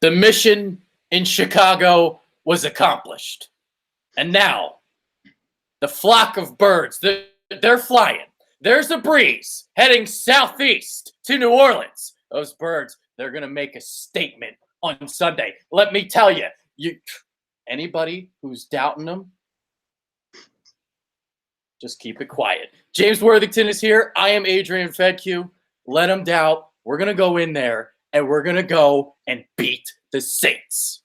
The mission in Chicago was accomplished. And now, the flock of birds, they're flying. There's a breeze heading southeast to New Orleans. Those birds, they're going to make a statement on Sunday. Let me tell you, anybody who's doubting them, just keep it quiet. James Worthington is here. I am Adrian Fedke. Let them doubt. We're going to go in there, and we're going to go and beat the Saints.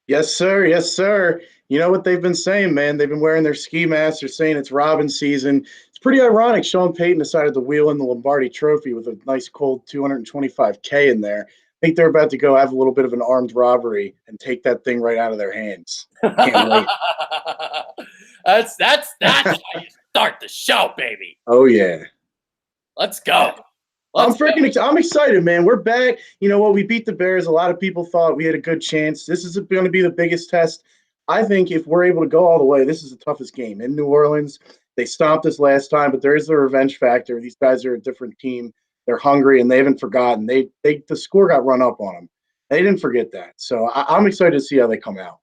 Yes, sir. Yes, sir. You know what they've been saying, man? They've been wearing their ski masks. They're saying it's Robin season. It's pretty ironic. Sean Payton decided to wheel in the Lombardi Trophy with a nice cold $225K in there. I think they're about to go have a little bit of an armed robbery and take that thing right out of their hands. Can't wait. That's how you start the show, baby. Oh, yeah. Let's go. I'm excited, man. We're back. You know what? We beat the Bears. A lot of people thought we had a good chance. This is going to be the biggest test. I think if we're able to go all the way, this is the toughest game. In New Orleans, they stomped us last time, but there is the revenge factor. These guys are a different team. They're hungry, and they haven't forgotten. The score got run up on them. They didn't forget that. So I'm excited to see how they come out.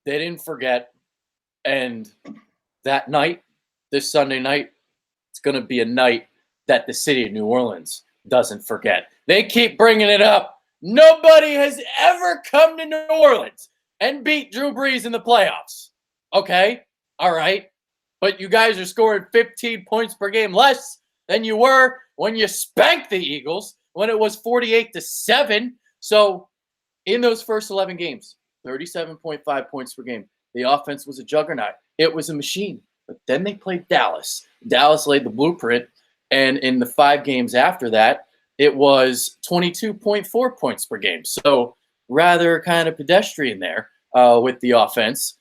They didn't forget. And that night, this Sunday night, it's going to be a night that the city of New Orleans doesn't forget. They keep bringing it up. Nobody has ever come to New Orleans and beat Drew Brees in the playoffs. Okay, all right. But you guys are scoring 15 points per game less than you were when you spanked the Eagles when it was 48-7. So in those first 11 games, 37.5 points per game. The offense was a juggernaut. It was a machine. But then they played Dallas. Dallas laid the blueprint. And in the 5 games after that, it was 22.4 points per game. So rather kind of pedestrian there with the offense.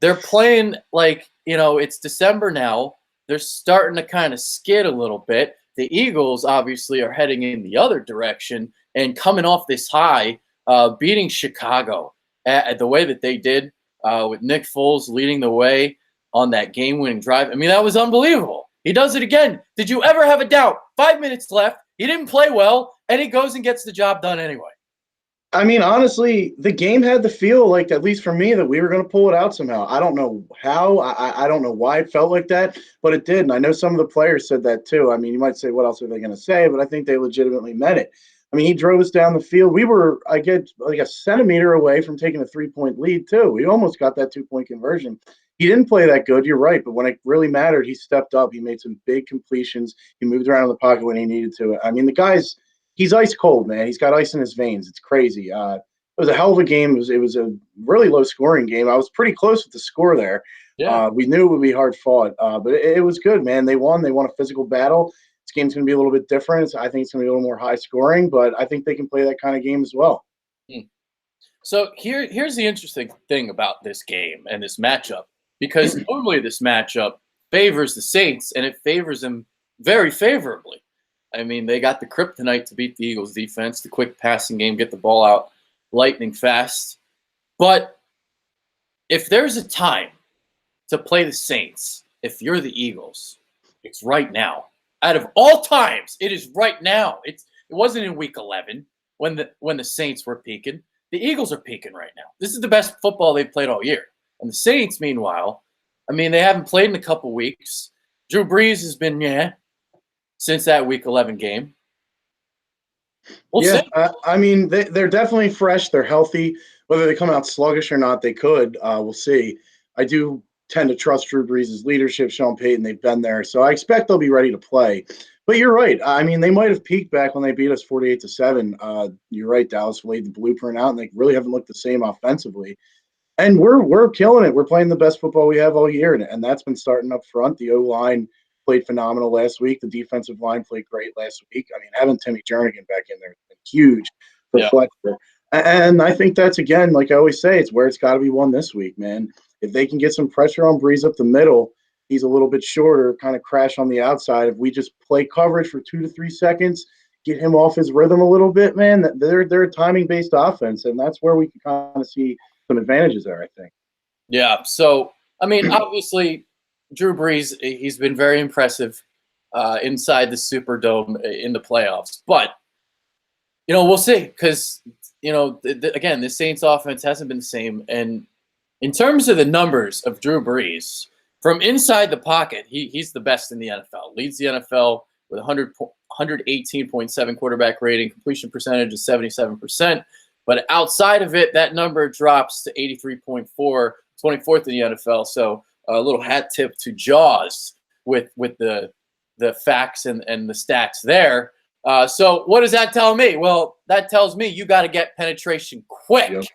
They're playing like, it's December now. They're starting to kind of skid a little bit. The Eagles obviously are heading in the other direction and coming off this high, beating Chicago at the way that they did with Nick Foles leading the way on that game-winning drive. I mean, that was unbelievable. He does it again. Did you ever have a doubt? 5 minutes left. He didn't play well, and he goes and gets the job done anyway. I mean, honestly, the game had the feel like, at least for me, that we were going to pull it out somehow. I don't know how. I don't know why it felt like that, but it did. And I know some of the players said that too. I mean, you might say, what else are they going to say? But I think they legitimately meant it. I mean, he drove us down the field. We were, I get, like a centimeter away from taking a 3-point lead too. We almost got that 2-point conversion. He didn't play that good, you're right, but when it really mattered, he stepped up. He made some big completions. He moved around in the pocket when he needed to. I mean, the guy's – he's ice cold, man. He's got ice in his veins. It's crazy. It was a hell of a game. It was a really low-scoring game. I was pretty close with the score there. Yeah. We knew it would be hard fought, but it was good, man. They won. They won a physical battle. This game's going to be a little bit different. I think it's going to be a little more high-scoring, but I think they can play that kind of game as well. So here's the interesting thing about this game and this matchup. Because normally this matchup favors the Saints, and it favors them very favorably. I mean, they got the kryptonite to beat the Eagles' defense, the quick passing game, get the ball out lightning fast. But if there's a time to play the Saints, if you're the Eagles, it's right now. Out of all times, it is right now. It wasn't in Week 11 when the Saints were peaking. The Eagles are peaking right now. This is the best football they've played all year. And the Saints, meanwhile, I mean, they haven't played in a couple weeks. Drew Brees has been, since that Week 11 game. We'll see. I mean, they're definitely fresh. They're healthy. Whether they come out sluggish or not, they could. We'll see. I do tend to trust Drew Brees' leadership, Sean Payton. They've been there. So I expect they'll be ready to play. But you're right. I mean, they might have peaked back when they beat us 48-7. You're right. Dallas laid the blueprint out, and they really haven't looked the same offensively. And we're killing it. We're playing the best football we have all year, and that's been starting up front. The O-line played phenomenal last week. The defensive line played great last week. I mean, having Timmy Jernigan back in there has been huge for Fletcher. And I think that's, again, like I always say, it's where it's got to be won this week, man. If they can get some pressure on Brees up the middle, he's a little bit shorter, kind of crash on the outside. If we just play coverage for 2 to 3 seconds, get him off his rhythm a little bit, man, they're a timing-based offense, and that's where we can kind of see some advantages there, I think. Yeah. So, I mean, obviously, Drew Brees, he's been very impressive inside the Superdome in the playoffs. But, we'll see, because again, the Saints offense hasn't been the same. And in terms of the numbers of Drew Brees, from inside the pocket, he's the best in the NFL. Leads the NFL with 118.7 quarterback rating, completion percentage is 77%. But outside of it, that number drops to 83.4, 24th in the NFL. So a little hat tip to Jaws with the facts and the stats there. So what does that tell me? Well, that tells me you got to get penetration quick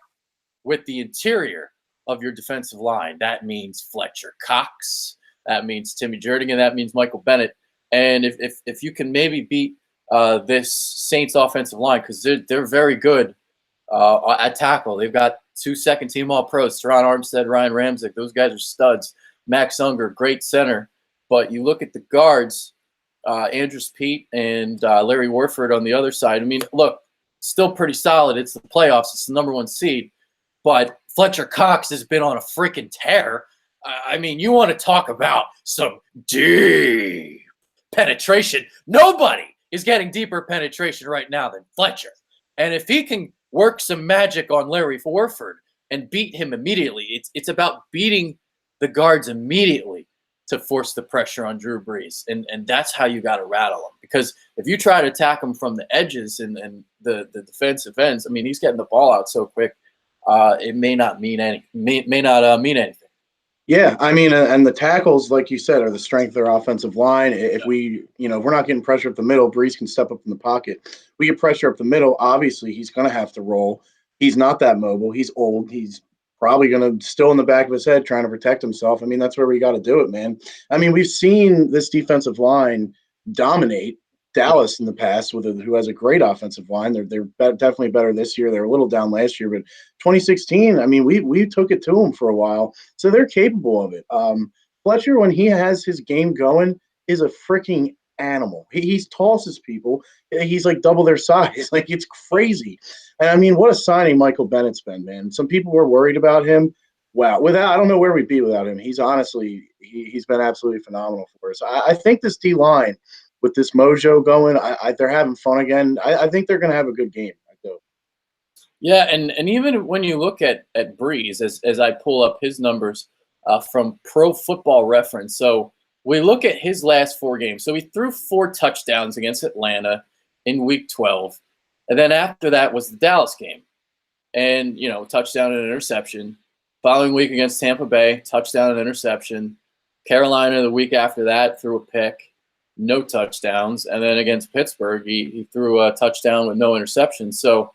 with the interior of your defensive line. That means Fletcher Cox. That means Timmy Jernigan. That means Michael Bennett. And if you can maybe beat this Saints offensive line, because they're very good at tackle. They've got 2 second-team All-Pros, Teron Armstead, Ryan Ramczyk. Those guys are studs. Max Unger, great center. But you look at the guards, Andrews Pete and Larry Warford on the other side. I mean, look, still pretty solid. It's the playoffs. It's the number 1 seed. But Fletcher Cox has been on a freaking tear. I mean, you want to talk about some deep penetration. Nobody is getting deeper penetration right now than Fletcher. And if he can work some magic on Larry Warford and beat him immediately, it's about beating the guards immediately to force the pressure on Drew Brees. And that's how you got to rattle him. Because if you try to attack him from the edges and the defensive ends, I mean, he's getting the ball out so quick, it may not mean anything. Yeah, I mean, and the tackles, like you said, are the strength of their offensive line. If we're not getting pressure up the middle, Brees can step up in the pocket. We get pressure up the middle, obviously he's going to have to roll. He's not that mobile. He's old. He's probably going to still in the back of his head trying to protect himself. I mean, that's where we got to do it, man. I mean, we've seen this defensive line dominate Dallas in the past, who has a great offensive line. They're definitely better this year. They're a little down last year, but 2016, I mean, we took it to them for a while, so they're capable of it. Fletcher, when he has his game going, is a freaking animal. He tosses people. He's like double their size. Like, it's crazy. And I mean, what a signing Michael Bennett's been, man. Some people were worried about him. Wow, I don't know where we'd be without him. He's honestly, he's been absolutely phenomenal for us. I think this D line, with this mojo going, they're having fun again. I think they're going to have a good game. I do. Yeah, and even when you look at Brees, as I pull up his numbers from Pro Football Reference, so we look at his last 4 games. So he threw 4 touchdowns against Atlanta in Week 12, and then after that was the Dallas game, and touchdown and interception. Following week against Tampa Bay, touchdown and interception. Carolina the week after that threw a pick. No touchdowns. And then against Pittsburgh, he threw a touchdown with no interceptions. So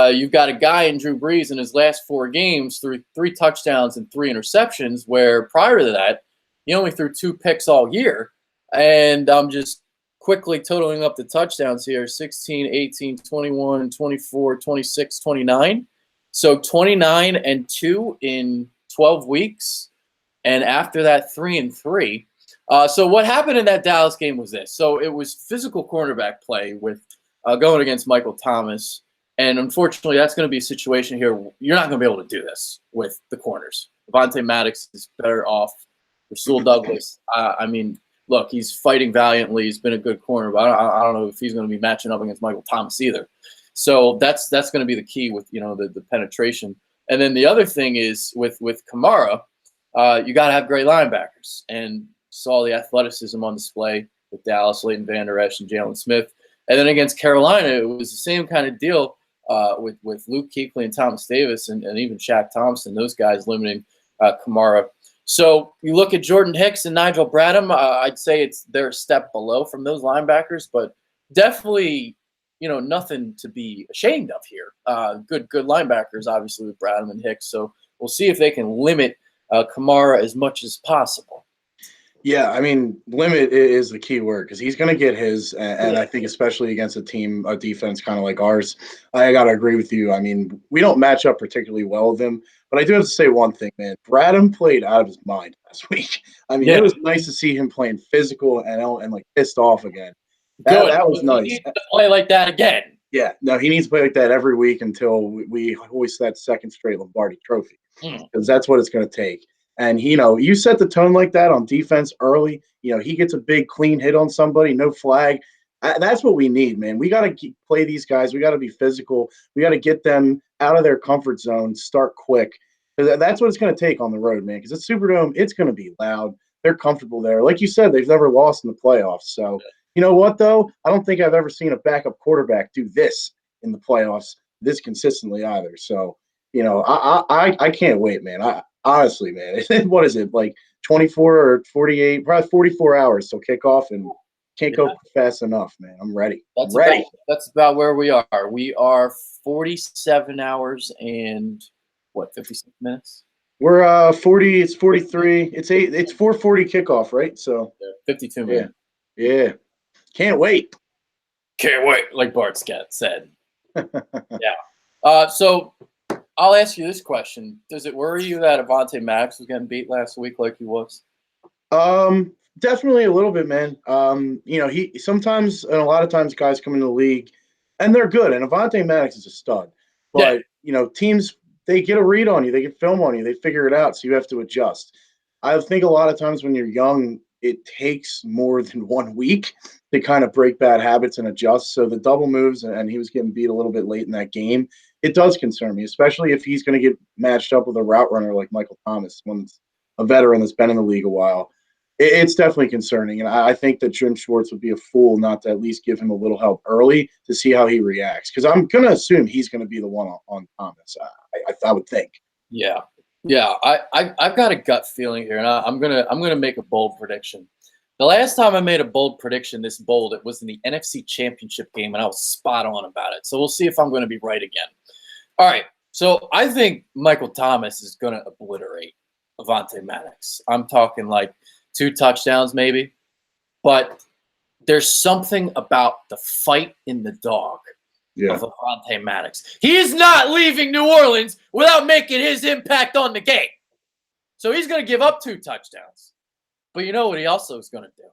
you've got a guy in Drew Brees in his last 4 games threw 3 touchdowns and 3 interceptions, where prior to that, he only threw 2 picks all year. And I'm just quickly totaling up the touchdowns here, 16, 18, 21, 24, 26, 29. So 29 and 2 in 12 weeks. And after that, 3 and 3. So what happened in that Dallas game was this. So it was physical cornerback play with going against Michael Thomas. And unfortunately, that's going to be a situation here. You're not going to be able to do this with the corners. Avonte Maddox is better off. Rasul Douglas, I mean, look, he's fighting valiantly. He's been a good corner, but I don't know if he's going to be matching up against Michael Thomas either. So that's going to be the key with the penetration. And then the other thing is with Kamara, you got to have great linebackers. And saw the athleticism on display with Dallas, Leighton Vander Esch, and Jalen Smith. And then against Carolina, it was the same kind of deal with Luke Kuechly and Thomas Davis and even Shaq Thompson, those guys limiting Kamara. So you look at Jordan Hicks and Nigel Bradham, I'd say they're a step below from those linebackers, but definitely nothing to be ashamed of here. Good linebackers, obviously, with Bradham and Hicks. So we'll see if they can limit Kamara as much as possible. Yeah, I mean, limit is the key word because he's going to get his, and I think especially against a defense kind of like ours, I got to agree with you. I mean, we don't match up particularly well with him, but I do have to say one thing, man. Bradham played out of his mind last week. I mean, It was nice to see him playing physical and like pissed off again. That was nice. He needs to play like that again. Yeah, no, he needs to play like that every week until we hoist that second straight Lombardi trophy because that's what it's going to take. And, you set the tone like that on defense early. He gets a big clean hit on somebody, no flag. That's what we need, man. We got to play these guys. We got to be physical. We got to get them out of their comfort zone, start quick. That's what it's going to take on the road, man. Because it's Superdome, it's going to be loud. They're comfortable there. Like you said, they've never lost in the playoffs. So, you know what, though? I don't think I've ever seen a backup quarterback do this in the playoffs this consistently either. So, I can't wait, man. Honestly, man, what is it, like 24 or 48, probably 44 hours till kickoff, and can't go fast enough, man. I'm ready. That's about where we are. We are 47 hours and what, 56 minutes? We're 40. It's 43. It's 4:40 kickoff, right? So 52 minutes. Yeah. Can't wait. Can't wait, like Bart Scott said. Yeah. So I'll ask you this question: does it worry you that Avonte Maddox was getting beat last week like he was? Definitely a little bit, man. He sometimes and a lot of times guys come into the league and they're good, and Avonte Maddox is a stud. But teams, they get a read on you, they get film on you, they figure it out, so you have to adjust. I think a lot of times when you're young, it takes more than 1 week to kind of break bad habits and adjust. So the double moves, and he was getting beat a little bit late in that game. It does concern me, especially if he's going to get matched up with a route runner like Michael Thomas, one that's a veteran that's been in the league a while. It's definitely concerning, and I think that Jim Schwartz would be a fool not to at least give him a little help early to see how he reacts. Because I'm going to assume he's going to be the one on Thomas. I would think. Yeah. I've got a gut feeling here, and I'm gonna make a bold prediction. The last time I made a bold prediction this bold, it was in the NFC Championship game, and I was spot on about it. So we'll see if I'm going to be right again. All right. So I think Michael Thomas is going to obliterate Avonte Maddox. I'm talking like 2 touchdowns maybe. But there's something about the fight in the dog of Avonte Maddox. He is not leaving New Orleans without making his impact on the game. So he's going to give up 2 touchdowns. But you know what he also is going to do?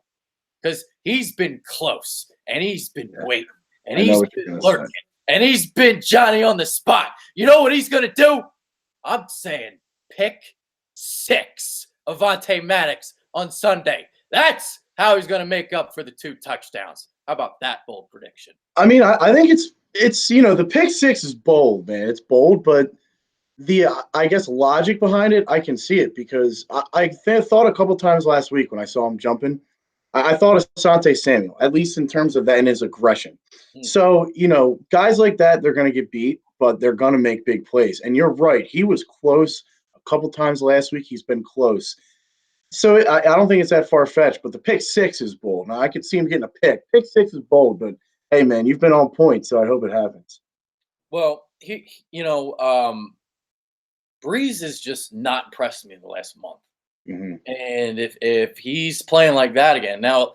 Because he's been close, and he's been waiting, and he's been lurking, and he's been Johnny on the spot. You know what he's going to do? I'm saying pick 6 Avonte Maddox on Sunday. That's how he's going to make up for the 2 touchdowns. How about that bold prediction? I mean, I think it's the pick 6 is bold, man. It's bold, but the I guess logic behind it, I can see it because I thought a couple times last week when I saw him jumping, I thought of Asante Samuel, at least in terms of that and his aggression. So, guys like that, they're going to get beat, but they're going to make big plays. And you're right. He was close a couple times last week. He's been close. So I don't think it's that far-fetched, but the pick 6 is bold. Now, I could see him getting a pick. Pick 6 is bold, but, hey, man, you've been on point, so I hope it happens. Well, Breeze has just not impressed me in the last month. Mm-hmm. And if he's playing like that again, now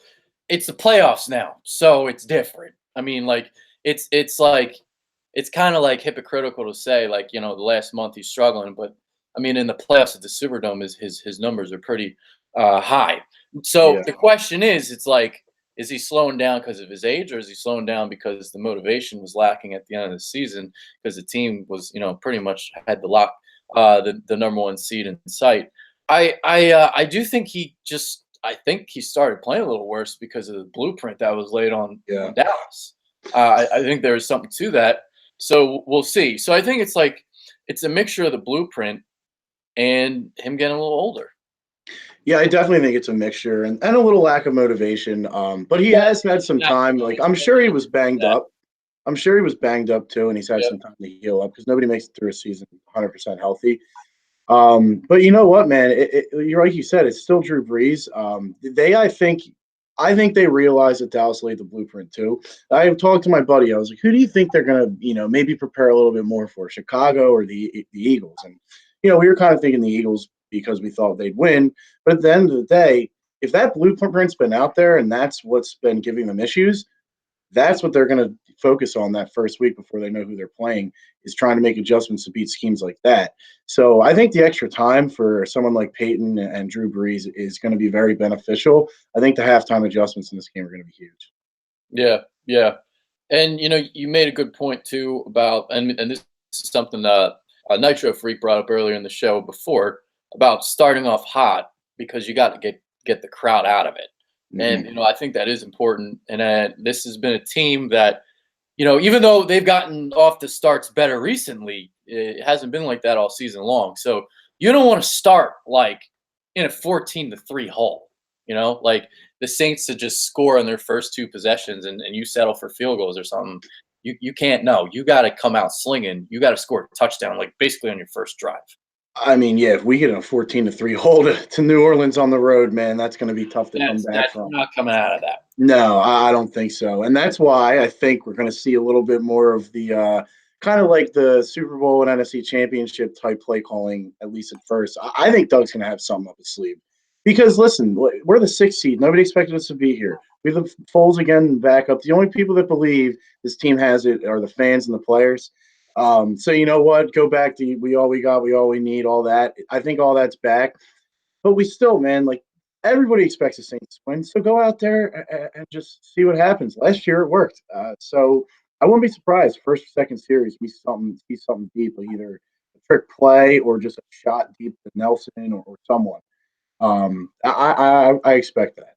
it's the playoffs now, so it's different. I mean, like it's kind of like hypocritical to say like the last month he's struggling, but I mean in the playoffs at the Superdome his numbers are pretty high. So the question is, it's like, is he slowing down because of his age, or is he slowing down because the motivation was lacking at the end of the season because the team was pretty much had the lock. The number 1 seed in sight. I do think I think he started playing a little worse because of the blueprint that was laid on Dallas. I think there is something to that. So we'll see. So I think it's a mixture of the blueprint and him getting a little older. Yeah, I definitely think it's a mixture and a little lack of motivation. But he has had some time. Like I'm sure he was banged up. I'm sure he was banged up too, and he's had some time to heal up because nobody makes it through a season 100% healthy. But you know what, man? You're like you said, it's still Drew Brees. I think they realize that Dallas laid the blueprint too. I talked to my buddy. I was like, who do you think they're gonna, maybe prepare a little bit more for, Chicago or the Eagles? And we were kind of thinking the Eagles because we thought they'd win. But at the end of the day, if that blueprint's been out there and that's what's been giving them issues, that's what they're going to focus on that first week before they know who they're playing, is trying to make adjustments to beat schemes like that. So I think the extra time for someone like Peyton and Drew Brees is going to be very beneficial. I think the halftime adjustments in this game are going to be huge. Yeah. And, you made a good point, too, about – and this is something Nitro Freak brought up earlier in the show before about starting off hot because you got to get the crowd out of it. And I think that is important. And this has been a team that, even though they've gotten off the starts better recently, it hasn't been like that all season long. So you don't want to start like in a 14-3 hole. Like the Saints to just score on their first two possessions and you settle for field goals or something. You can't. No, you got to come out slinging. You got to score a touchdown, like basically on your first drive. I mean, yeah, if we get a 14-3 hold to New Orleans on the road, man, that's going to be tough to come back from. Not coming out of that. No, I don't think so. And that's why I think we're going to see a little bit more of the kind of like the Super Bowl and NFC Championship type play calling, at least at first. I think Doug's going to have something up his sleeve. Because, listen, we're the 6th seed. Nobody expected us to be here. We have the Foles again back up. The only people that believe this team has it are the fans and the players. So you know what? Go back to we all we got, we all we need, all that. I think all that's back. But we still, man, like everybody expects the Saints to win. So go out there and just see what happens. Last year it worked. So I wouldn't be surprised. First or second series, we see something deep, like either a trick play or just a shot deep to Nelson or someone. I expect that.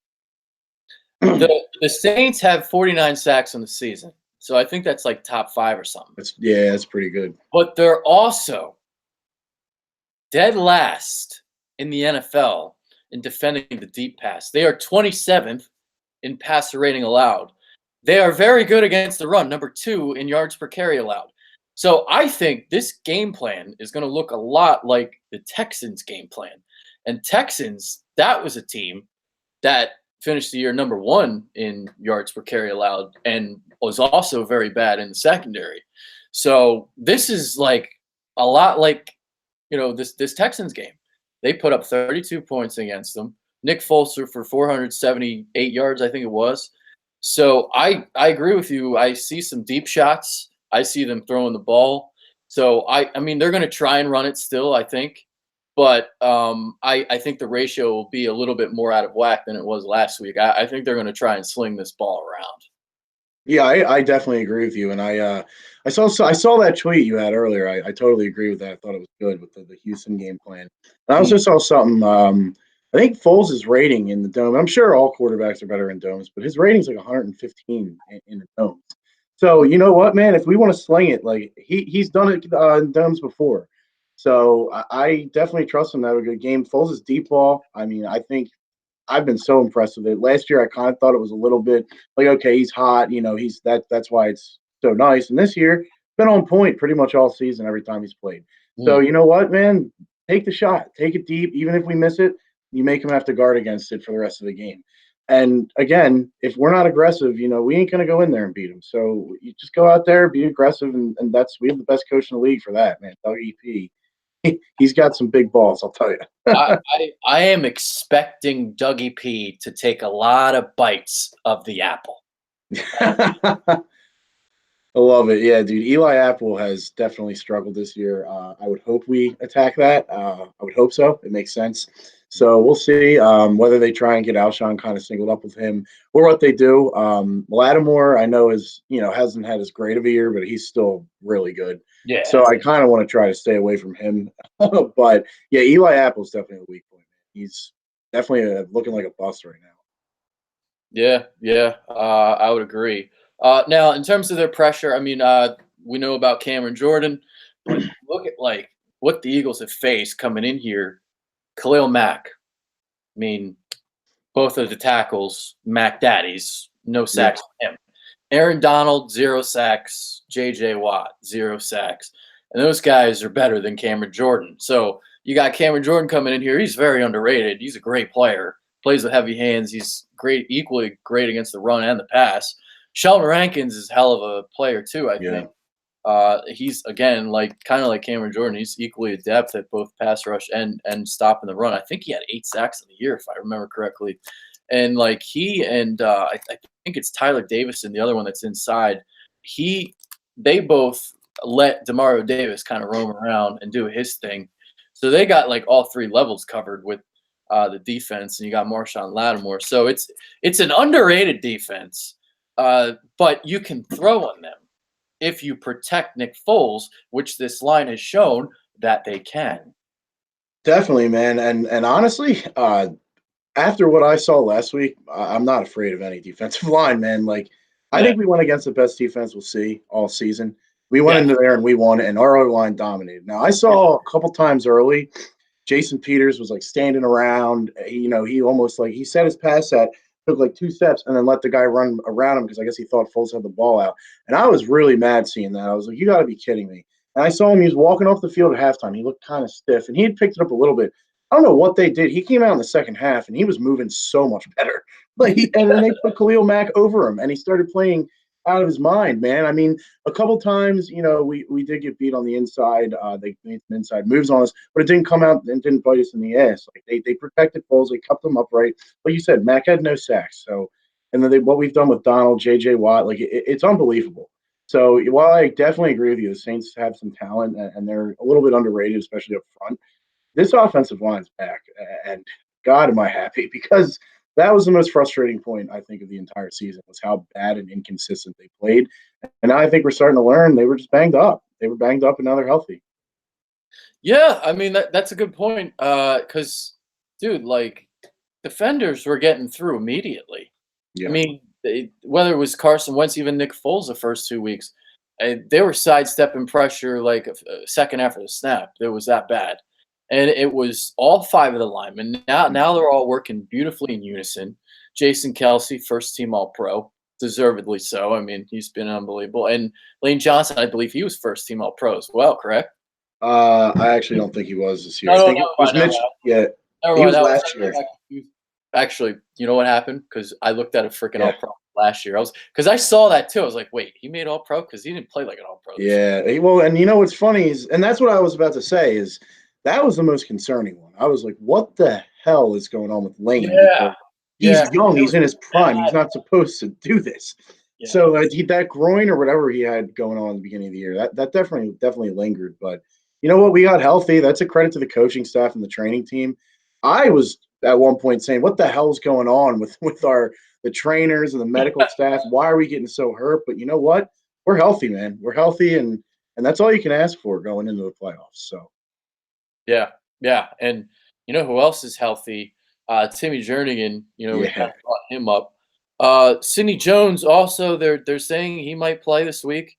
The Saints have 49 sacks in the season. So I think that's like top 5 or something. That's pretty good. But they're also dead last in the NFL in defending the deep pass. They are 27th in passer rating allowed. They are very good against the run, number 2 in yards per carry allowed. So I think this game plan is going to look a lot like the Texans' game plan. And Texans, that was a team that finished the year number 1 in yards per carry allowed and was also very bad in the secondary. So this is like a lot like, this Texans game. They put up 32 points against them. Nick Foles for 478 yards, I think it was. So I agree with you. I see some deep shots. I see them throwing the ball. So I mean, they're going to try and run it still, I think. But I think the ratio will be a little bit more out of whack than it was last week. I think they're going to try and sling this ball around. Yeah, I definitely agree with you. And I saw that tweet you had earlier. I totally agree with that. I thought it was good with the Houston game plan. And I also saw something. I think Foles' rating in the dome. I'm sure all quarterbacks are better in domes, but his rating's like 115 in the domes. So you know what, man? If we want to sling it, like he's done it in domes before. So I definitely trust him to have a good game. Foles' deep ball. I mean, I think I've been so impressed with it. Last year, I kind of thought it was a little bit like, okay, he's hot. That's why it's so nice. And this year, been on point pretty much all season every time he's played. So you know what, man? Take the shot. Take it deep. Even if we miss it, you make him have to guard against it for the rest of the game. And again, if we're not aggressive, we ain't going to go in there and beat him. So you just go out there, be aggressive, and we have the best coach in the league for that, man. Doug EP. He's got some big balls, I'll tell you. I am expecting Dougie P to take a lot of bites of the apple. I love it. Yeah, dude. Eli Apple has definitely struggled this year. I would hope we attack that. I would hope so. It makes sense. So we'll see whether they try and get Alshon kind of singled up with him or what they do. Lattimore, I know, hasn't had as great of a year, but he's still really good. Yeah. So I kind of want to try to stay away from him. But yeah, Eli Apple's definitely a weak point. He's definitely looking like a bust right now. Yeah. I would agree. Now, in terms of their pressure, I mean, we know about Cameron Jordan, but look at like what the Eagles have faced coming in here. Khalil Mack. I mean, both of the tackles, Mac Daddies, no sacks for him. Aaron Donald, 0 sacks. J.J. Watt, 0 sacks. And those guys are better than Cameron Jordan. So you got Cameron Jordan coming in here. He's very underrated. He's a great player. Plays with heavy hands. He's great, equally great against the run and the pass. Sheldon Rankins is hell of a player too, I think. He's, again, kind of like Cameron Jordan. He's equally adept at both pass rush and stopping the run. I think he had 8 sacks in the year, if I remember correctly. And he and I think it's Tyler Davison, the other one that's inside. They both let Demario Davis kind of roam around and do his thing. So they got all 3 levels covered with the defense, and you got Marshawn Lattimore. So it's an underrated defense, but you can throw on them if you protect Nick Foles, which this line has shown that they can. Definitely, man. And honestly, After what I saw last week, I'm not afraid of any defensive line, man. Like, I Yeah, think we went against the best defense we'll see all season. We went yeah, into there and we won, and our O line dominated. Now, I saw a couple times early, Jason Peters was like standing around. He almost like he set his pass set, took like 2 steps, and then let the guy run around him because I guess he thought Foles had the ball out. And I was really mad seeing that. I was like, you got to be kidding me. And I saw him, he was walking off the field at halftime. He looked kind of stiff, and he had picked it up a little bit. I don't know what they did. He came out in the second half, and he was moving so much better. And then they put Khalil Mack over him, and he started playing out of his mind, man. I mean, a couple times, we did get beat on the inside. They made some inside moves on us, but it didn't come out and didn't bite us in the ass. Like they protected Foles, they kept them upright. Like you said, Mack had no sacks. So, and then what we've done with Donald, J.J. Watt, like it's unbelievable. So while I definitely agree with you, the Saints have some talent and they're a little bit underrated, especially up front. This offensive line's back, and God, am I happy because that was the most frustrating point I think of the entire season was how bad and inconsistent they played. And now I think we're starting to learn they were just banged up. They were banged up, and now they're healthy. yeah. I mean, that's a good point. Because, dude, like defenders were getting through immediately. I Yeah, mean, whether it was Carson Wentz, even Nick Foles, the first 2 weeks, they were sidestepping pressure like a second after the snap. It was that bad, and it was all five of the linemen. Now they're all working beautifully in unison. Jason Kelsey, first team All Pro, deservedly so. I mean, he's been unbelievable. And Lane Johnson, I believe he was first team All Pro as well. Correct? I actually don't think he was this year. No, I no, think it never was mind, never Mitch. mind. Yeah, Never he mind. was That was last I year. got confused. Actually, you know what happened? Because I looked at a freaking All Yeah, Pro last year. Because I saw that too. I was like, wait, he made All Pro because he didn't play like an All Pro this year. yeah. Well, and what's funny is, and that's what I was about to say is that was the most concerning one. I was like, what the hell is going on with Lane? Yeah, Because yeah. he's young, It he's was in his prime, he's bad. not supposed to do this. Yeah, So that groin or whatever he had going on at the beginning of the year, that definitely lingered. But you know what? We got healthy. That's a credit to the coaching staff and the training team. I was at one point saying, "What the hell's going on with the trainers and the medical staff? Why are we getting so hurt?" But you know what? We're healthy, man. We're healthy, and that's all you can ask for going into the playoffs. So yeah, yeah. And you know who else is healthy? Timmy Jernigan. You know, we kind yeah, of brought him up. Sidney Jones also. They're saying he might play this week.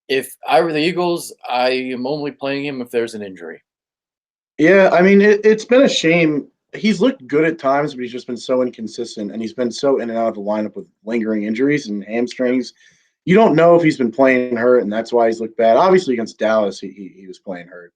If I were the Eagles, I am only playing him if there's an injury. yeah. I mean, it's been a shame. He's looked good at times, but he's just been so inconsistent, and he's been so in and out of the lineup with lingering injuries and hamstrings. You don't know if he's been playing hurt, and that's why he's looked bad. Obviously, against Dallas, he was playing hurt.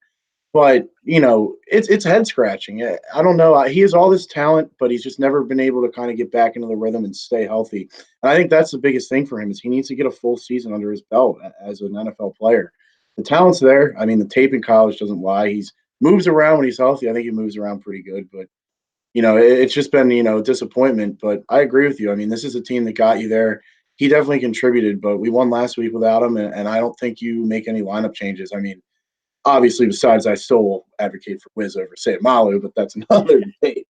But it's head scratching. I don't know. He has all this talent, but he's just never been able to kind of get back into the rhythm and stay healthy. And I think that's the biggest thing for him is he needs to get a full season under his belt as an NFL player. The talent's there. I mean, the tape in college doesn't lie. He's moves around when he's healthy. I think he moves around pretty good, but it's just been disappointment. But I agree with you. I mean, this is a team that got you there. He definitely contributed, but we won last week without him, and I don't think you make any lineup changes. I mean, obviously, besides I still will advocate for Wiz over Say Malu, but that's another debate.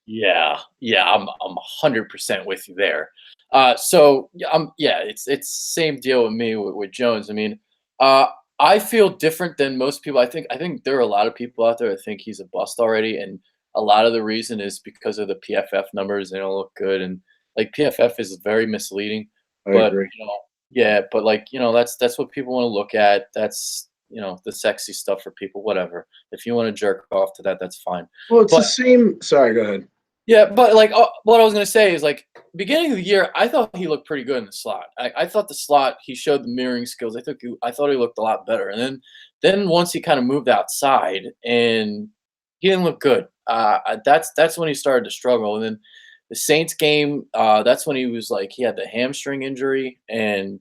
Yeah, yeah, I'm 100% with you there. So yeah, it's same deal with me with Jones. I mean, uh, I feel different than most people. I think there are a lot of people out there that think he's a bust already, and a lot of the reason is because of the PFF numbers. They don't look good, and like PFF is very misleading. I But agree. yeah, but like that's what people want to look at. That's the sexy stuff for people. Whatever. If you want to jerk off to that, that's fine. Well, it's the But same. Sorry, go ahead. yeah, but like what I was gonna say is like beginning of the year, I thought he looked pretty good in the slot. I thought the slot he showed the mirroring skills. I thought he looked a lot better, and then once he kind of moved outside and he didn't look good. That's when he started to struggle. And then the Saints game, that's when he was like he had the hamstring injury, and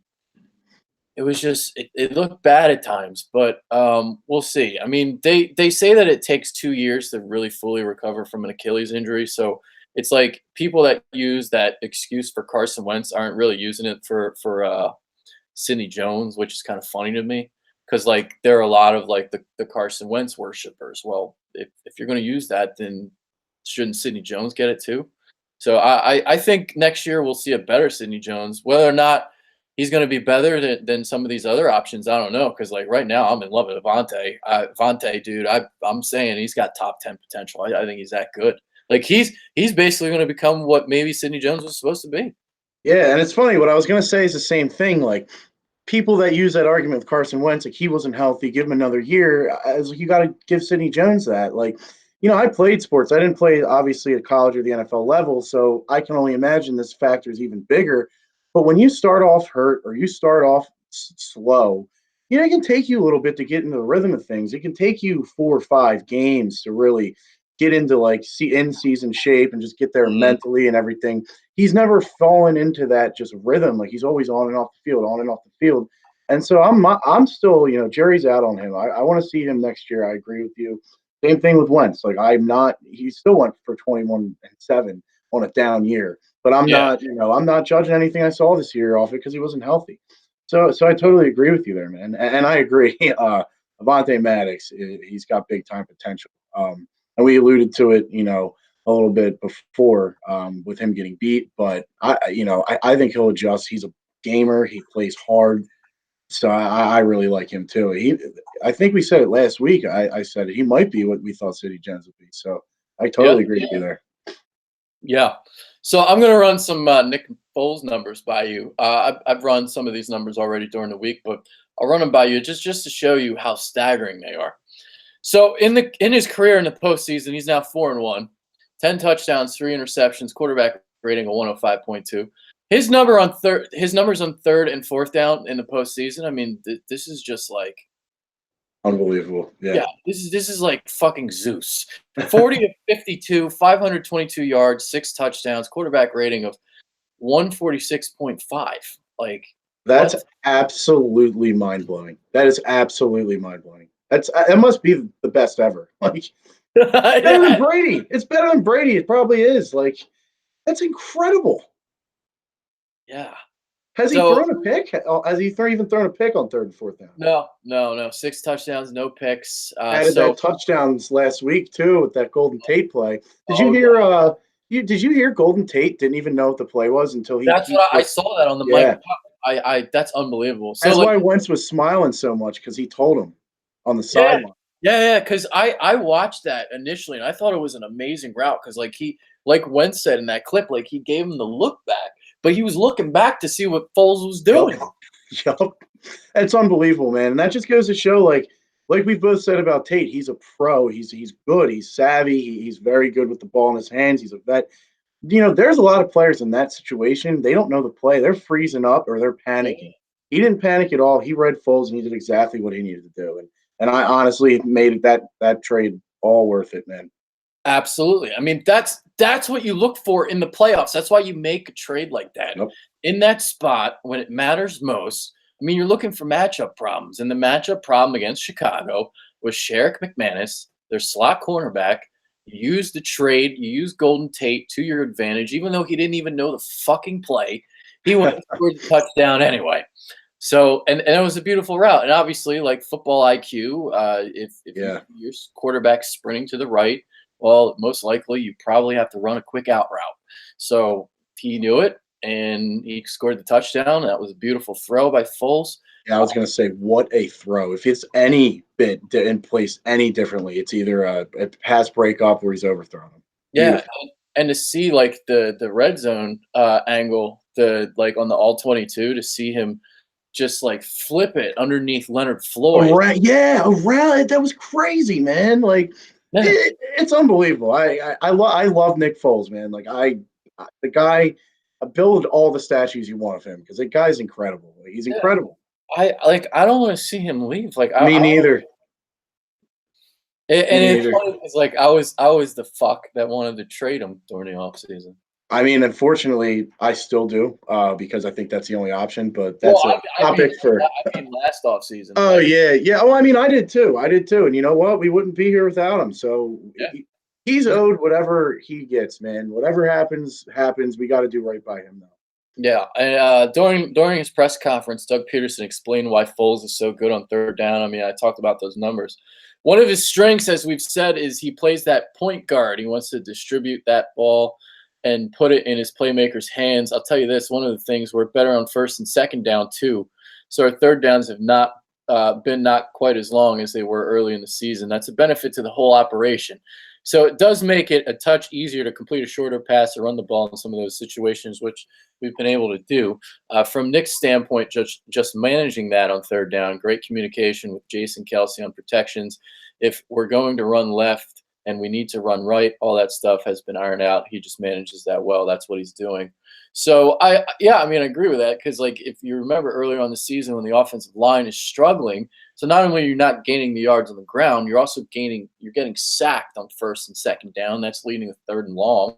it was just it looked bad at times, but we'll see. I mean, they say that it takes 2 years to really fully recover from an Achilles injury. So it's like people that use that excuse for Carson Wentz aren't really using it for Sidney Jones, which is kind of funny to me because like there are a lot of like the Carson Wentz worshippers. Well, if you're going to use that, then shouldn't Sidney Jones get it too? So I think next year we'll see a better Sidney Jones. Whether or not he's going to be better than some of these other options, I don't know. Because like right now, I'm in love with Avonte. Avonte, dude, I'm saying he's got top 10 potential. I think he's that good. Like he's basically going to become what maybe Sidney Jones was supposed to be. Yeah, and it's funny. What I was going to say is the same thing. Like people that use that argument with Carson Wentz, like he wasn't healthy, give him another year. As you got to give Sidney Jones that. Like, I played sports. I didn't play obviously at college or the NFL level, so I can only imagine this factor is even bigger. But when you start off hurt or you start off slow, it can take you a little bit to get into the rhythm of things. It can take you 4 or 5 games to really get into like in-season shape and just get there mentally and everything. He's never fallen into that just rhythm. Like he's always on and off the field, on and off the field. And so I'm still, Jerry's out on him. I want to see him next year. I agree with you. Same thing with Wentz. Like he still went for 21-7 on a down year, but I'm not judging anything I saw this year off it because he wasn't healthy. So I totally agree with you there, man. And I agree. Avonte Maddox, he's got big time potential. And we alluded to it, a little bit before with him getting beat, but I think he'll adjust. He's a gamer. He plays hard. So I really like him too. I think we said it last week. I said he might be what we thought Sidney Jones would be. So I totally agree with you there. Yeah. So I'm going to run some Nick Foles numbers by you. I've run some of these numbers already during the week, but I'll run them by you just to show you how staggering they are. So in his career in the postseason, he's now 4-1, 10 touchdowns, 3 interceptions, quarterback rating of 105.2. His numbers on third and fourth down in the postseason. I mean, this is just like unbelievable. Yeah. This is like fucking Zeus. 40 of 52, 522 yards, 6 touchdowns, quarterback rating of 146.5. Like that's absolutely mind blowing. That is absolutely mind blowing. It must be the best ever. Like better than Brady. It's better than Brady. It probably is. Like that's incredible. Yeah. Has he thrown a pick? Has he even thrown a pick on third and fourth down? No. 6 touchdowns, no picks. Added that touchdowns last week too with that Golden Tate play. Did you hear? Did you hear Golden Tate didn't even know what the play was until he? I saw that on the mic. I that's unbelievable. So that's why Wentz was smiling so much because he told him on the sideline. Yeah. Because I watched that initially and I thought it was an amazing route because like Wentz said in that clip, like he gave him the look back. But he was looking back to see what Foles was doing. Yep. It's unbelievable, man. And that just goes to show, like we both said about Tate, he's a pro. He's good. He's savvy. He's very good with the ball in his hands. He's a vet. There's a lot of players in that situation. They don't know the play. They're freezing up or they're panicking. He didn't panic at all. He read Foles and he did exactly what he needed to do. And I honestly made that trade all worth it, man. Absolutely. I mean, that's what you look for in the playoffs. That's why you make a trade like that. Yep. In that spot when it matters most. I mean, you're looking for matchup problems. And the matchup problem against Chicago was Sherrick McManus, their slot cornerback. You use the trade, you use Golden Tate to your advantage, even though he didn't even know the fucking play. He went and scored the touchdown anyway. So, and it was a beautiful route. And obviously, like football IQ, if your quarterback's sprinting to the right, well, most likely you probably have to run a quick out route. So he knew it, and he scored the touchdown. That was a beautiful throw by Foles. Yeah, I was going to say, what a throw. If it's any bit in place any differently, it's either a pass breakup or he's overthrown him. Yeah, and to see, like, the red zone angle, on the all-22, to see him just, like, flip it underneath Leonard Floyd. Around. That was crazy, man. Like, it's unbelievable. I love Nick Foles, man. Like the guy, I build all the statues you want of him because the guy's incredible. Like, he's incredible. I don't want to see him leave. Like me neither. It's funny because like I was the fuck that wanted to trade him during the offseason. I mean, unfortunately, I still do because I think that's the only option. But that's a topic for. I mean, last offseason. Oh yeah. Oh, I mean, I did too. And you know what? We wouldn't be here without him. So he's owed whatever he gets, man. Whatever happens. We got to do right by him, though. Yeah, and during his press conference, Doug Pederson explained why Foles is so good on third down. I mean, I talked about those numbers. One of his strengths, as we've said, is he plays that point guard. He wants to distribute that ball and put it in his playmakers' hands. I'll tell you this, one of the things, we're better on first and second down too. So our third downs have not been not quite as long as they were early in the season. That's a benefit to the whole operation. So it does make it a touch easier to complete a shorter pass or run the ball in some of those situations, which we've been able to do. From Nick's standpoint, just managing that on third down, great communication with Jason Kelsey on protections. If we're going to run left and we need to run right, all that stuff has been ironed out. He just manages that well. That's what he's doing. So I agree with that, because like if you remember earlier on the season when the offensive line is struggling, so not only are you not gaining the yards on the ground, you're getting sacked on first and second down. That's leading to third and long,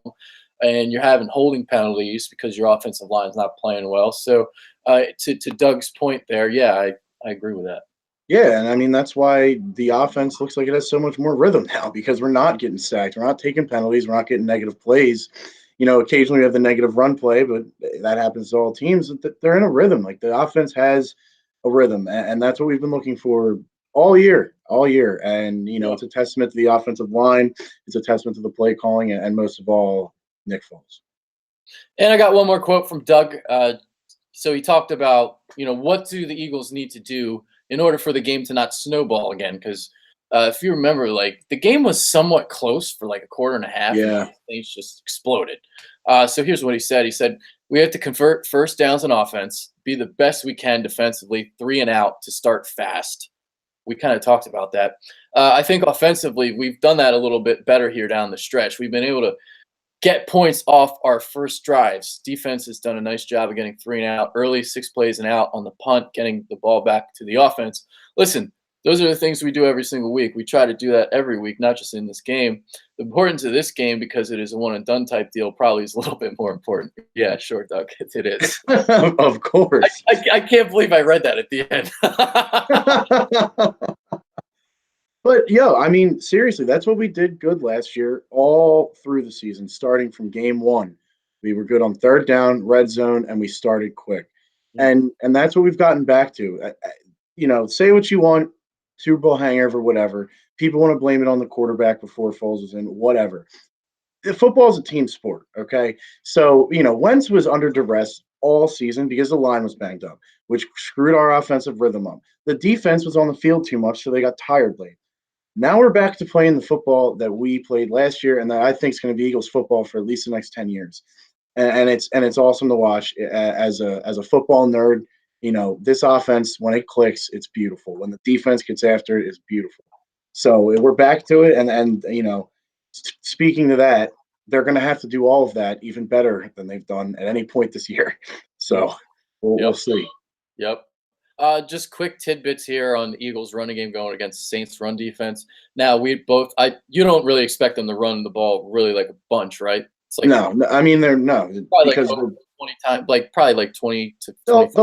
and you're having holding penalties because your offensive line is not playing well. So to Doug's point there, yeah, I agree with that. Yeah, and I mean that's why the offense looks like it has so much more rhythm now, because we're not getting sacked, we're not taking penalties, we're not getting negative plays. Occasionally we have the negative run play, but that happens to all teams. They're in a rhythm. Like the offense has a rhythm, and that's what we've been looking for all year. And it's a testament to the offensive line. It's a testament to the play calling, and most of all, Nick Foles. And I got one more quote from Doug. So he talked about, what do the Eagles need to do in order for the game to not snowball again? Because if you remember, like the game was somewhat close for like a quarter and a half. Yeah. And things just exploded. So here's what he said. He said, we have to convert first downs on offense, be the best we can defensively, 3 and out to start fast. We kind of talked about that. I think offensively, we've done that a little bit better here down the stretch. We've been able to get points off our first drives. Defense has done a nice job of getting 3 and out early, 6 plays and out on the punt, getting the ball back to the offense. Listen, those are the things we do every single week. We try to do that every week, not just in this game. The importance of this game, because it is a one-and-done type deal, probably is a little bit more important. Yeah, sure, Doug. It is. Of course. I can't believe I read that at the end. But, I mean, seriously, that's what we did good last year all through the season, starting from game one. We were good on third down, red zone, and we started quick. And that's what we've gotten back to. Say what you want, Super Bowl hangover, whatever. People want to blame it on the quarterback before Foles was in, whatever. Football is a team sport, okay? So, Wentz was under duress all season because the line was banged up, which screwed our offensive rhythm up. The defense was on the field too much, so they got tired late. Now we're back to playing the football that we played last year, and that I think is going to be Eagles football for at least the next 10 years. And it's awesome to watch. As a football nerd, this offense, when it clicks, it's beautiful. When the defense gets after it, it's beautiful. So we're back to it, and speaking to that, they're going to have to do all of that even better than they've done at any point this year. So we'll see. Yep. Just quick tidbits here on the Eagles running game going against Saints run defense. Now you don't really expect them to run the ball really like a bunch, right? It's like no, I mean because like 20 times, probably like 20 to 25.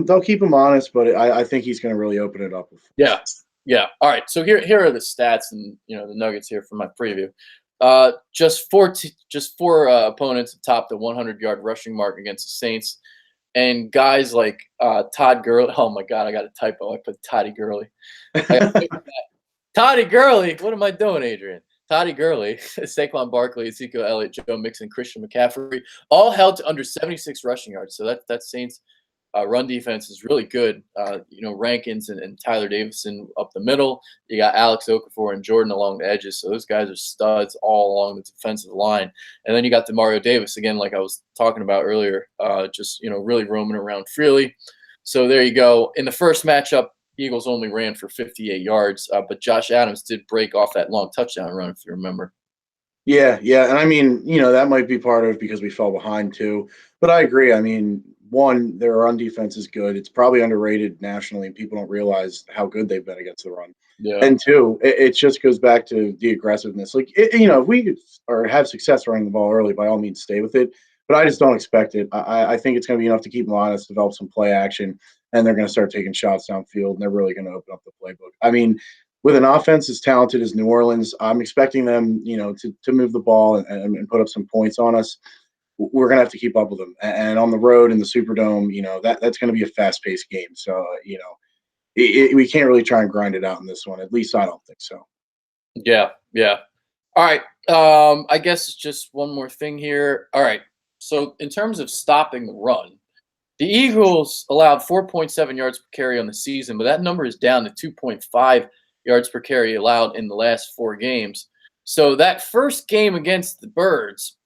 They'll keep him honest, but I think he's going to really open it up. Yeah. All right. So here are the stats and the nuggets here from my preview. Just four opponents atop the 100-yard rushing mark against the Saints. And guys like Todd Gurley. Oh, my God, I got a typo. I put Toddy Gurley. Toddy Gurley. What am I doing, Adrian? Toddy Gurley, Saquon Barkley, Ezekiel Elliott, Joe Mixon, Christian McCaffrey, all held to under 76 rushing yards. So that Saints run defense is really good. Rankins and Tyler Davison up the middle. You got Alex Okafor and Jordan along the edges. So those guys are studs all along the defensive line. And then you got Demario Davis, again, like I was talking about earlier, really roaming around freely. So there you go. In the first matchup, Eagles only ran for 58 yards, but Josh Adams did break off that long touchdown run, if you remember. Yeah. And I mean, that might be part of it because we fell behind too. But I agree. I mean, one, their run defense is good. It's probably underrated nationally, and people don't realize how good they've been against the run. Yeah. And two, it just goes back to the aggressiveness. Like, if we have success running the ball early, by all means, stay with it. But I just don't expect it. I think it's going to be enough to keep them honest, develop some play action, and they're going to start taking shots downfield, and they're really going to open up the playbook. I mean, with an offense as talented as New Orleans, I'm expecting them, to move the ball and put up some points on us. We're going to have to keep up with them. And on the road in the Superdome, that's going to be a fast-paced game. So, we can't really try and grind it out in this one. At least I don't think so. Yeah. All right. I guess just one more thing here. All right. So in terms of stopping the run, the Eagles allowed 4.7 yards per carry on the season, but that number is down to 2.5 yards per carry allowed in the last 4 games. So that first game against the Birds,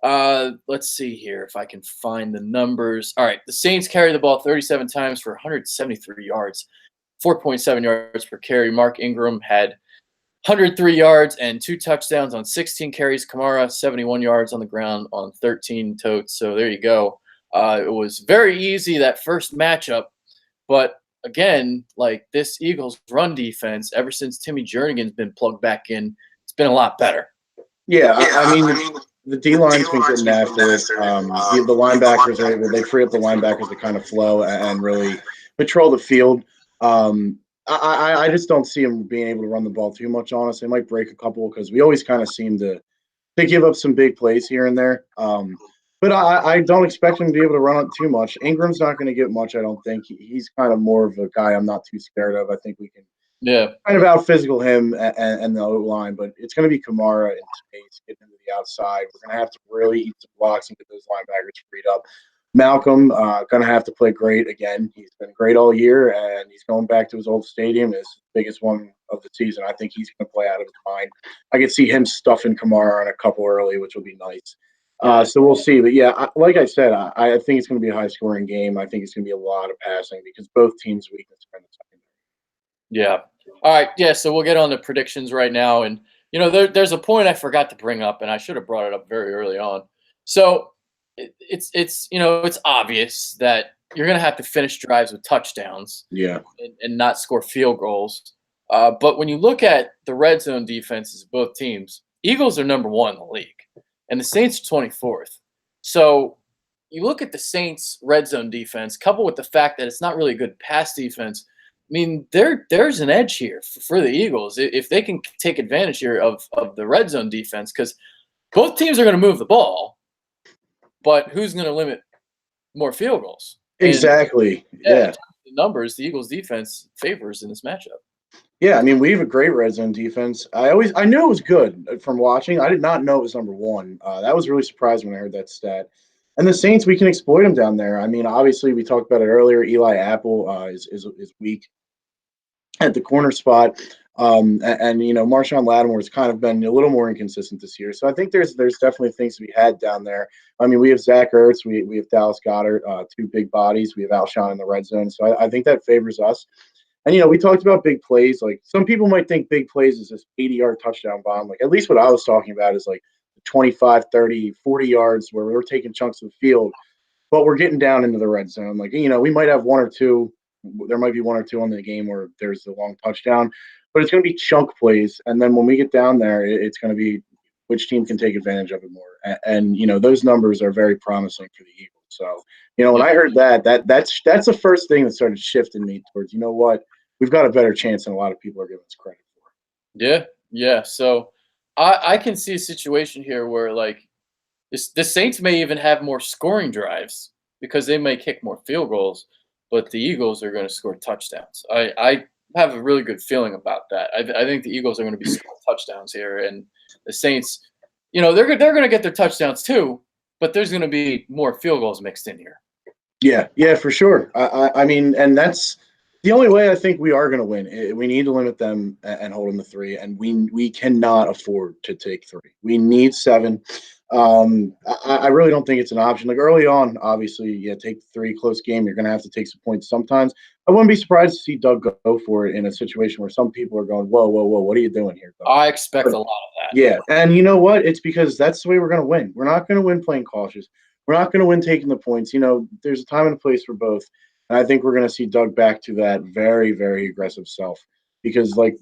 let's see here if I can find the numbers. All right, the Saints carried the ball 37 times for 173 yards, 4.7 yards per carry. Mark Ingram had 103 yards and 2 touchdowns on 16 carries. Kamara, 71 yards on the ground on 13 totes. So there you go. It was very easy that first matchup, but again, like this Eagles run defense, ever since Timmy Jernigan's been plugged back in, it's been a lot better. Yeah, I mean, the D line's been getting after it. The linebackers are able, they free up the linebackers to kind of flow and really patrol the field. I just don't see them being able to run the ball too much on us. They might break a couple because we always kind of seem to give up some big plays here and there. But I don't expect him to be able to run it too much. Ingram's not going to get much, I don't think. He's kind of more of a guy I'm not too scared of. I think we can kind of out physical him and the O line, but it's going to be Kamara in space, getting into the outside. We're going to have to really eat some blocks and get those linebackers freed up. Malcolm going to have to play great again. He's been great all year, and he's going back to his old stadium, his biggest one of the season. I think he's going to play out of his mind. I could see him stuffing Kamara on a couple early, which will be nice. So we'll see. But, yeah, like I said, I think it's going to be a high-scoring game. I think it's going to be a lot of passing because both teams' weakness are in the secondary. Yeah. All right. Yeah. So we'll get on to predictions right now. And, there's a point I forgot to bring up, and I should have brought it up very early on. So it's obvious that you're going to have to finish drives with touchdowns. Yeah. And not score field goals. But when you look at the red zone defenses of both teams, Eagles are number 1 in the league, and the Saints are 24th. So you look at the Saints' red zone defense, coupled with the fact that it's not really a good pass defense. I mean, there's an edge here for the Eagles if they can take advantage here of the red zone defense, because both teams are going to move the ball, but who's going to limit more field goals? Exactly. Yeah. The numbers, the Eagles defense favors in this matchup. Yeah, I mean, we have a great red zone defense. I knew it was good from watching. I did not know it was number 1. That was really surprising when I heard that stat. And the Saints, we can exploit them down there. I mean, obviously, we talked about it earlier. Eli Apple is weak at the corner spot. And Marshawn Lattimore has kind of been a little more inconsistent this year. So I think there's definitely things to be had down there. I mean, we have Zach Ertz, we have Dallas Goedert, 2 big bodies. We have Alshon in the red zone. So I think that favors us. And, we talked about big plays. Like, some people might think big plays is this 80-yard touchdown bomb. Like, at least what I was talking about is like 25, 30, 40 yards where we're taking chunks of the field, but we're getting down into the red zone. Like, we might have 1 or 2. There might be 1 or 2 on the game where there's a long touchdown, but it's going to be chunk plays. And then when we get down there, it's going to be which team can take advantage of it more. And those numbers are very promising for the Eagles. So, when I heard that's the first thing that started shifting me towards, what? We've got a better chance than a lot of people are giving us credit for. Yeah. So I can see a situation here where, like, the Saints may even have more scoring drives because they may kick more field goals, but the Eagles are going to score touchdowns. I have a really good feeling about that. I think the Eagles are going to be scoring touchdowns here, and the Saints, they're going to get their touchdowns too, but there's going to be more field goals mixed in here. Yeah, for sure. I mean, and that's the only way I think we are going to win. We need to limit them and hold them to 3, and we cannot afford to take 3. We need 7. I really don't think it's an option. Like, early on, obviously, take 3, close game. You're going to have to take some points sometimes. I wouldn't be surprised to see Doug go for it in a situation where some people are going, whoa, what are you doing here, Doug? I expect a lot of that. Yeah, and you know what? It's because that's the way we're going to win. We're not going to win playing cautious. We're not going to win taking the points. There's a time and a place for both. And I think we're going to see Doug back to that very, very aggressive self. Because, like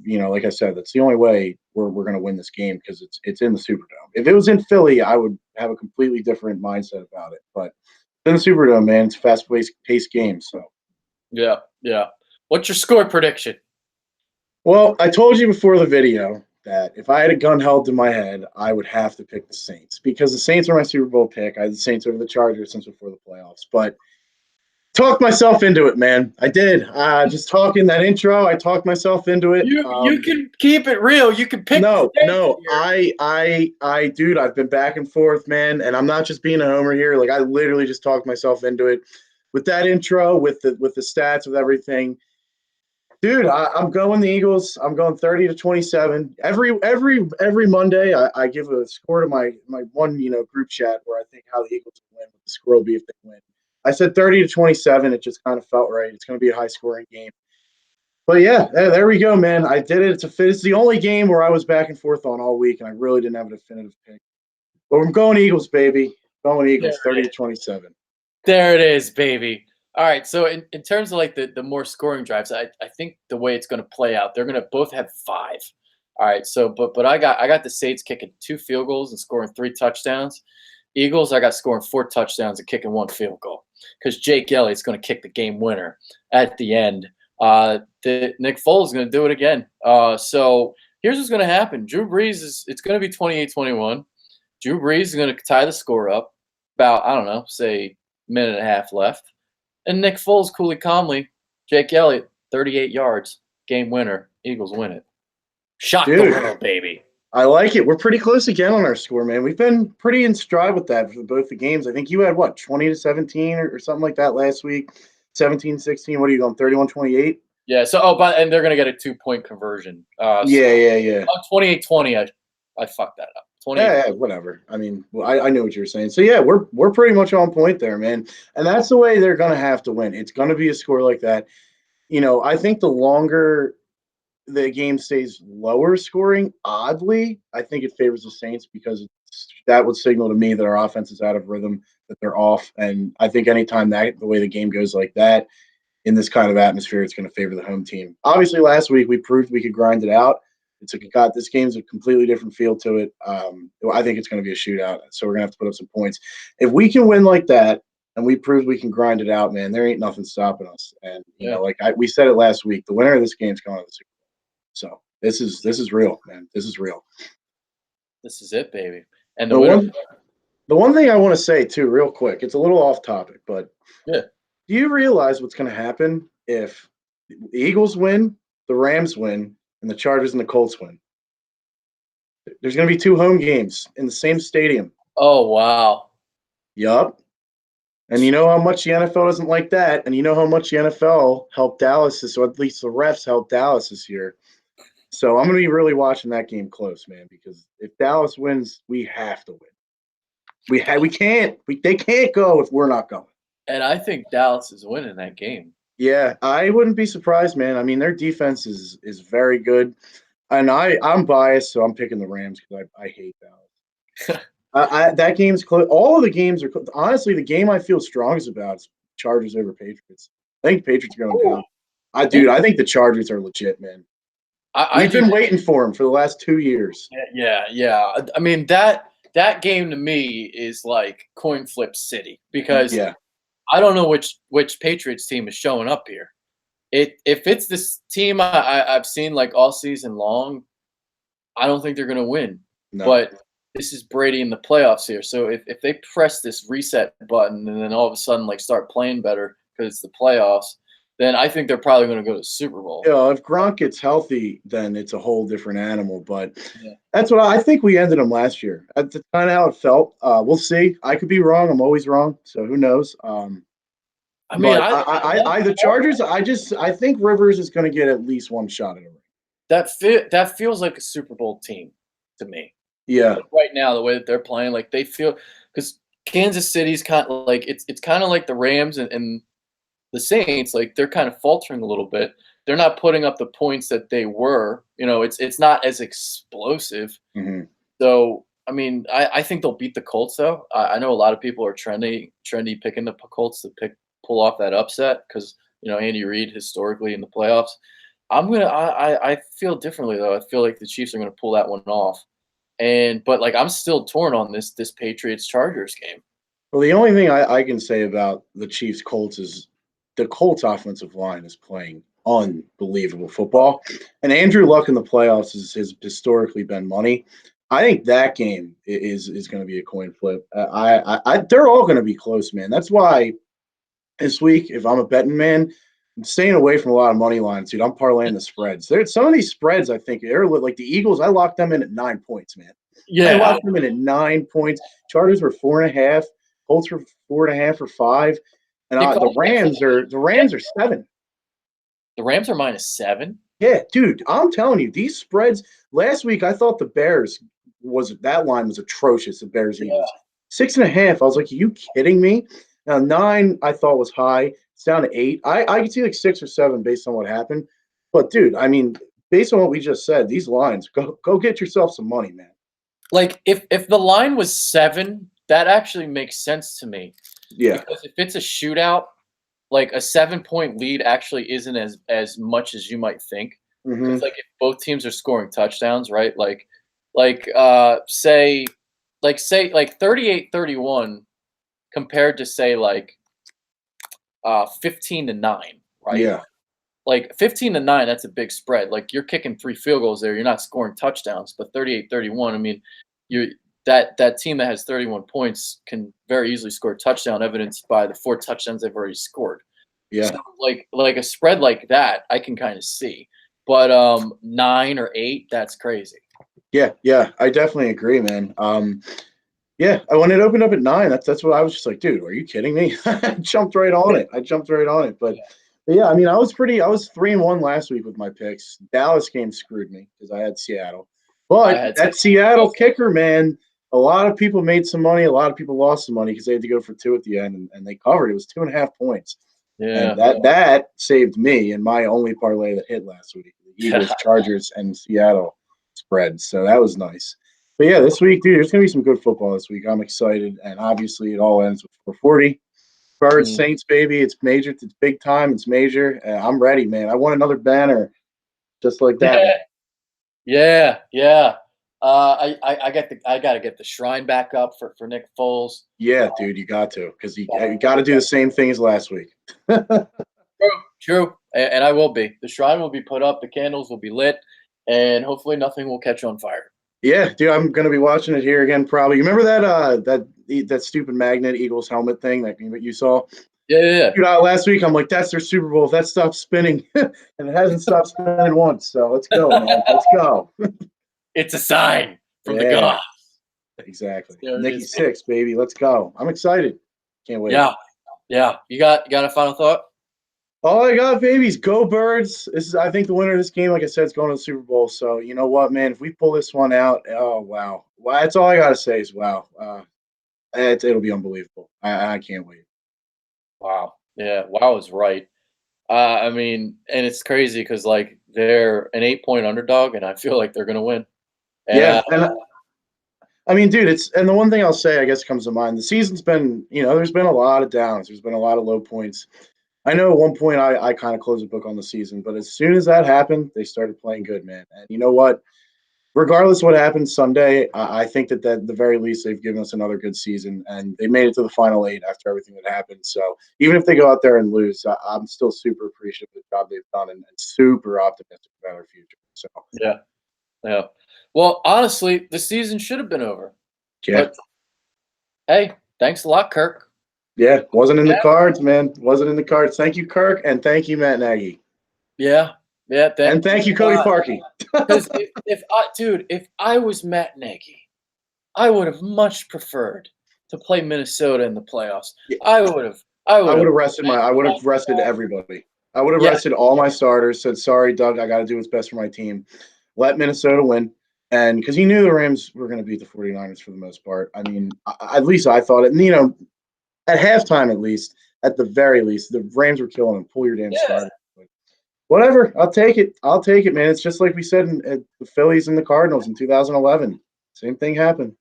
I said, that's the only way we're going to win this game, because it's in the Superdome. If it was in Philly, I would have a completely different mindset about it. But it's in the Superdome, man. It's a fast-paced game. So yeah. What's your score prediction? Well, I told you before the video that if I had a gun held to my head, I would have to pick the Saints, because the Saints are my Super Bowl pick. I had the Saints over the Chargers since before the playoffs, but talked myself into it, man. I did. Just talking that intro, I talked myself into it. You can keep it real. You can pick. No. Dude, I've been back and forth, man, and I'm not just being a homer here. Like, I literally just talked myself into it with that intro, with the stats, with everything. Dude, I'm going the Eagles. I'm going 30-27. Every Monday, I give a score to my one group chat where I think how the Eagles will win with the squirrel bee if they win. I said 30-27. It just kind of felt right. It's going to be a high scoring game. But yeah, there we go, man. I did it. It's the only game where I was back and forth on all week, and I really didn't have a definitive pick. But I'm going Eagles, baby. Going Eagles, 30-27. There it is, baby. All right. So in terms of like the more scoring drives, I think the way it's going to play out, they're going to both have 5. All right. So but I got the Saints kicking 2 field goals and scoring 3 touchdowns. Eagles, I got scoring 4 touchdowns and kicking 1 field goal because Jake Elliott's going to kick the game winner at the end. Nick Foles is going to do it again. So here's what's going to happen. Drew Brees it's going to be 28-21. Drew Brees is going to tie the score up about, I don't know, say minute and a half left. And Nick Foles, coolly calmly, Jake Elliott, 38 yards, game winner. Eagles win it. Shock the world, baby. I like it. We're pretty close again on our score, man. We've been pretty in stride with that for both the games. I think you had, 20-17 or something like that last week? 17-16. What are you going, 31-28? Yeah, so, and they're going to get a 2-point conversion. Yeah. 28-20, I fucked that up. Yeah, whatever. I mean, I know what you're saying. So yeah, we're pretty much on point there, man. And that's the way they're gonna have to win. It's gonna be a score like that. I think the longer the game stays lower scoring, oddly, I think it favors the Saints because that would signal to me that our offense is out of rhythm, that they're off. And I think anytime the way the game goes like that in this kind of atmosphere, it's going to favor the home team. Obviously, last week we proved we could grind it out. This game's a completely different feel to it. I think it's going to be a shootout, so we're going to have to put up some points. If we can win like that, and we prove we can grind it out, man, there ain't nothing stopping us. And we said it last week, the winner of this game is going to the Super Bowl. So this is real, man. This is real. This is it, baby. And the one thing I want to say too, real quick, it's a little off topic, but yeah. Do you realize what's going to happen if the Eagles win, the Rams win, and the Chargers and the Colts win? There's going to be 2 home games in the same stadium. Oh, wow. Yup. And you know how much the NFL doesn't like that, and you know how much the NFL helped Dallas, or at least the refs helped Dallas this year. So I'm going to be really watching that game close, man, because if Dallas wins, we have to win. They can't go if we're not going. And I think Dallas is winning that game. Yeah, I wouldn't be surprised, man. I mean, their defense is very good. And I'm biased, so I'm picking the Rams because I hate Dallas. That game's close. All of the games are close. Honestly, the game I feel strongest about is Chargers over Patriots. I think Patriots are going down. I think the Chargers are legit, man. We've been waiting for them for the last 2 years. Yeah. I mean, that game to me is like coin flip city because I don't know which Patriots team is showing up here. If it's this team I've seen like all season long, I don't think they're going to win. No. But this is Brady in the playoffs here. So if they press this reset button and then all of a sudden like start playing better because it's the playoffs, then I think they're probably going to go to the Super Bowl. Yeah, if Gronk gets healthy, then it's a whole different animal. But that's what I think we ended them last year. That's kind of how it felt. We'll see. I could be wrong. I'm always wrong. So who knows? I mean, the Chargers. I think Rivers is going to get at least one shot at a ring. That feels like a Super Bowl team to me. Yeah. Like right now, the way that they're playing, like they feel because Kansas City's kind of like it's kind of like the Rams and the Saints. Like they're kind of faltering a little bit. They're not putting up the points that they were. It's not as explosive. Mm-hmm. So I mean, I think they'll beat the Colts though. I know a lot of people are trendy picking the Colts to pull off that upset because Andy Reid historically in the playoffs. I feel differently though. I feel like the Chiefs are gonna pull that one off. But like I'm still torn on this Patriots Chargers game. Well, the only thing I can say about the Chiefs Colts is the Colts offensive line is playing unbelievable football, and Andrew Luck in the playoffs has historically been money. I think that game is going to be a coin flip. They're all going to be close, man. That's why this week, if I'm a betting man, I'm staying away from a lot of money lines, dude. I'm parlaying the spreads. Some of these spreads, I think, they're like the Eagles. I locked them in at 9 points, man. Yeah, I locked them in at 9 points. Chargers were 4.5. Colts were 4.5 or 5, and the Rams are 7. The Rams are -7. Yeah, dude, I'm telling you, these spreads. Last week, I thought the Bears that line was atrocious. The Bears Eagles 6.5. I was like, are you kidding me? Now 9, I thought was high. It's down to 8. I could see like 6 or 7 based on what happened. But dude, I mean, based on what we just said, these lines, go get yourself some money, man. Like if the line was 7, that actually makes sense to me. Yeah. Because if it's a shootout, like a 7-point lead actually isn't as much as you might think. Hmm. Because like if both teams are scoring touchdowns, right? Say 38-31 compared to say like 15-9, right? Yeah. Like 15-9, that's a big spread. Like you're kicking 3 field goals there, you're not scoring touchdowns. But 38-31, I mean, you that team that has 31 points can very easily score a touchdown, evidenced by the 4 touchdowns they've already scored. Yeah. So like a spread like that, I can kind of see. But 9 or 8, that's crazy. Yeah, I definitely agree, man. Yeah, when it opened up at 9, that's what I was just like, dude, are you kidding me? I jumped right on it. But yeah, I mean, I was 3-1 last week with my picks. Dallas game screwed me because I had Seattle. I But had that Seattle kicker, man, a lot of people made some money. A lot of people lost some money because they had to go for 2 at the end, and they covered. It was 2.5 points. And that saved me in my only parlay that hit last week. The Eagles, Chargers, and Seattle spread. So that was nice. But yeah, this week, dude, there's gonna be some good football this week. I'm excited, and obviously, it all ends with 440. Birds, Saints, baby. It's major. It's big time. It's major. I'm ready, man. I want another banner, just like that. Yeah. I gotta get the shrine back up for Nick Foles. Yeah, dude, you got to, because you got to do the same thing as last week. True, and I will be. The shrine will be put up. The candles will be lit, and hopefully nothing will catch on fire. Yeah, dude, I'm gonna be watching it here again. Probably. You remember that stupid magnet Eagles helmet thing that you saw? Yeah. Dude, last week I'm like, that's their Super Bowl. If that stops spinning, and it hasn't stopped spinning once. So let's go, man. Let's go. It's a sign from the Yeah, gods. exactly. There it Nikki is. 6, baby. Let's go. I'm excited. Can't wait. Yeah. You got a final thought? All I got, babies, go Birds. I think the winner of this game, like I said, is going to the Super Bowl. So you know what, man? If we pull this one out, oh wow, that's all I gotta say is wow. It'll be unbelievable. I can't wait. Wow. Yeah. Wow is right. I mean, and it's crazy because like they're an 8-point underdog, and I feel like they're gonna win. Yeah, and I mean, dude, and the one thing I'll say, I guess, comes to mind. The season's been, there's been a lot of downs. There's been a lot of low points. I know at one point I kind of closed the book on the season, but as soon as that happened, they started playing good, man. And you know what? Regardless of what happens Sunday, I think that at the very least they've given us another good season, and they made it to the final 8 after everything that happened. So even if they go out there and lose, I'm still super appreciative of the job they've done and super optimistic about our future. So yeah. Well, honestly, the season should have been over. yeah, But hey, thanks a lot, Kirk. yeah, wasn't in the cards, man. Wasn't in the cards. Thank you, Kirk, and thank you, Matt Nagy. Yeah. And thank you, Cody Parkey. Because if I was Matt Nagy, I would have much preferred to play Minnesota in the playoffs. Yeah. I would have rested everybody. I would have rested all my starters, said, sorry, Doug, I got to do what's best for my team. Let Minnesota win. And because he knew the Rams were going to beat the 49ers for the most part. I mean, at least I thought it. And, at halftime, at the very least, the Rams were killing them. Pull your damn starter. But whatever. I'll take it, man. It's just like we said at the Phillies and the Cardinals in 2011. Same thing happened.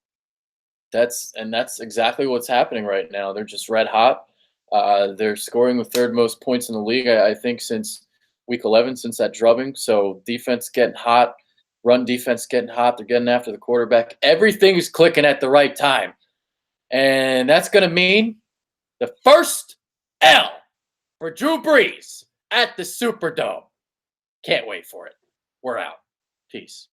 That's exactly what's happening right now. They're just red hot. They're scoring the 3rd most points in the league, I think, since week 11, since that drubbing. So defense getting hot, run defense getting hot. They're getting after the quarterback. Everything is clicking at the right time. And that's going to mean the first L for Drew Brees at the Superdome. Can't wait for it. We're out. Peace.